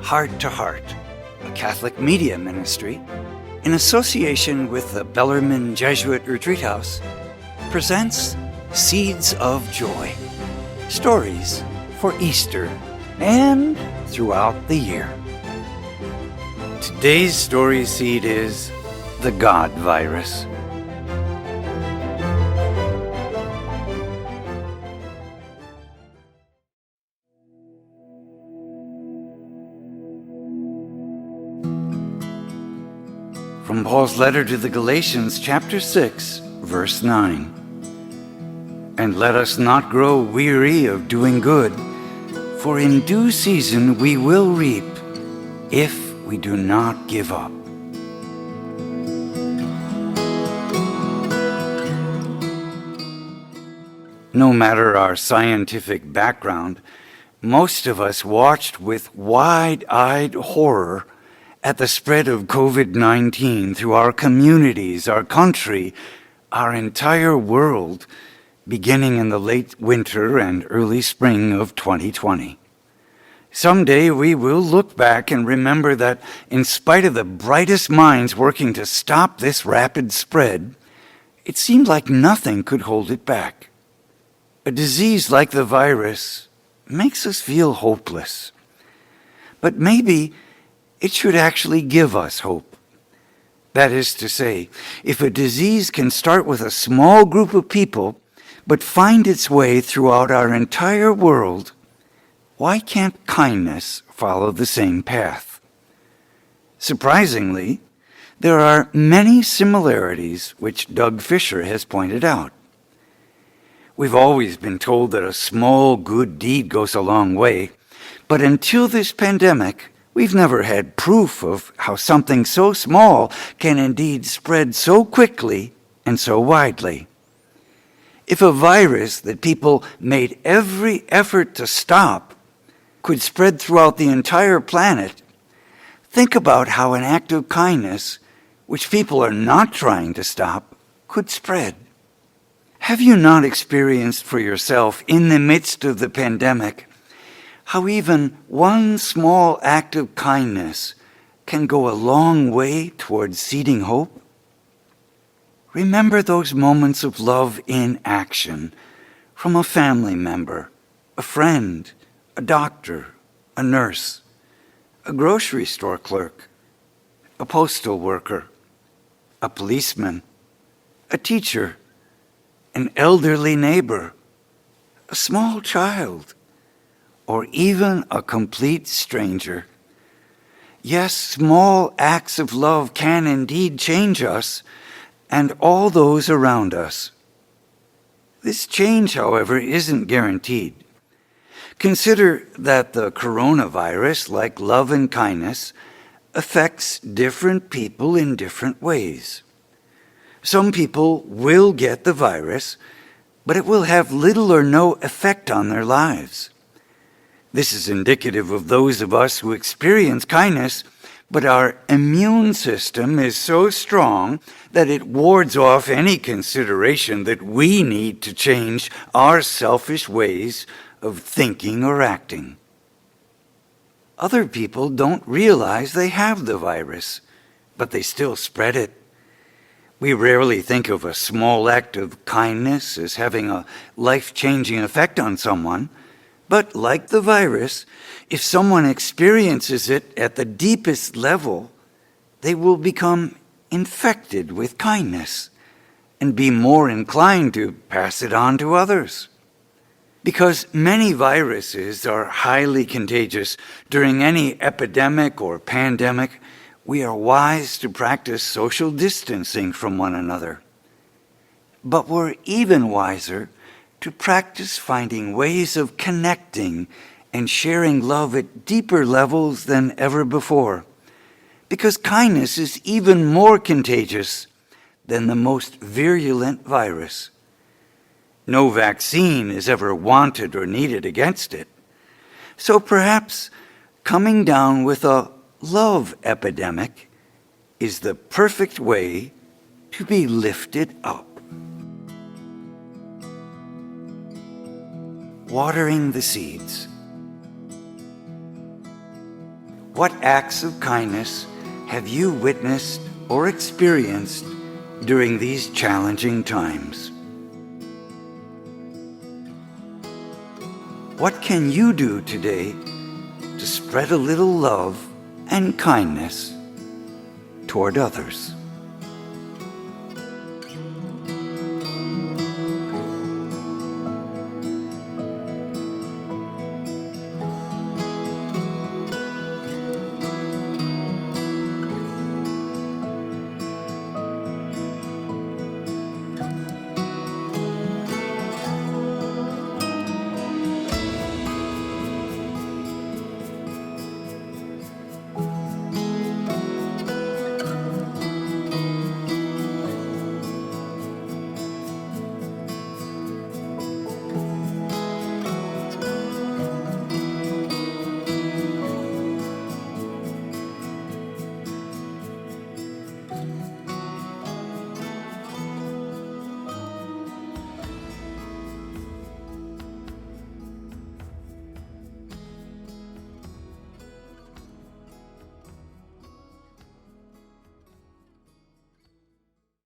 Heart to Heart, a Catholic media ministry, in association with the Bellarmine Jesuit Retreat House, presents Seeds of Joy, stories for Easter and throughout the year. Today's story seed is the God virus. From Paul's letter to the Galatians, chapter 6, verse 9. And let us not grow weary of doing good, for in due season we will reap, if we do not give up. No matter our scientific background, most of us watched with wide-eyed horror at the spread of COVID-19 through our communities, our country, our entire world, beginning in the late winter and early spring of 2020. Someday we will look back and remember that in spite of the brightest minds working to stop this rapid spread, it seemed like nothing could hold it back. A disease like the virus makes us feel hopeless. But maybe it should actually give us hope. That is to say, if a disease can start with a small group of people, but find its way throughout our entire world, why can't kindness follow the same path? Surprisingly, there are many similarities which Doug Fischer has pointed out. We've always been told that a small good deed goes a long way, but until this pandemic, we've never had proof of how something so small can indeed spread so quickly and so widely. If a virus that people made every effort to stop could spread throughout the entire planet, think about how an act of kindness, which people are not trying to stop, could spread. Have you not experienced for yourself in the midst of the pandemic how even one small act of kindness can go a long way towards seeding hope? Remember those moments of love in action from a family member, a friend, a doctor, a nurse, a grocery store clerk, a postal worker, a policeman, a teacher, an elderly neighbor, a small child, or even a complete stranger. Yes, small acts of love can indeed change us and all those around us. This change, however, isn't guaranteed. Consider that the coronavirus, like love and kindness, affects different people in different ways. Some people will get the virus, but it will have little or no effect on their lives. This is indicative of those of us who experience kindness, but our immune system is so strong that it wards off any consideration that we need to change our selfish ways of thinking or acting. Other people don't realize they have the virus, but they still spread it. We rarely think of a small act of kindness as having a life-changing effect on someone. But like the virus, if someone experiences it at the deepest level, they will become infected with kindness and be more inclined to pass it on to others. Because many viruses are highly contagious, during any epidemic or pandemic, we are wise to practice social distancing from one another. But we're even wiser to practice finding ways of connecting and sharing love at deeper levels than ever before, because kindness is even more contagious than the most virulent virus. No vaccine is ever wanted or needed against it. So perhaps coming down with a love epidemic is the perfect way to be lifted up. Watering the seeds. What acts of kindness have you witnessed or experienced during these challenging times? What can you do today to spread a little love and kindness toward others?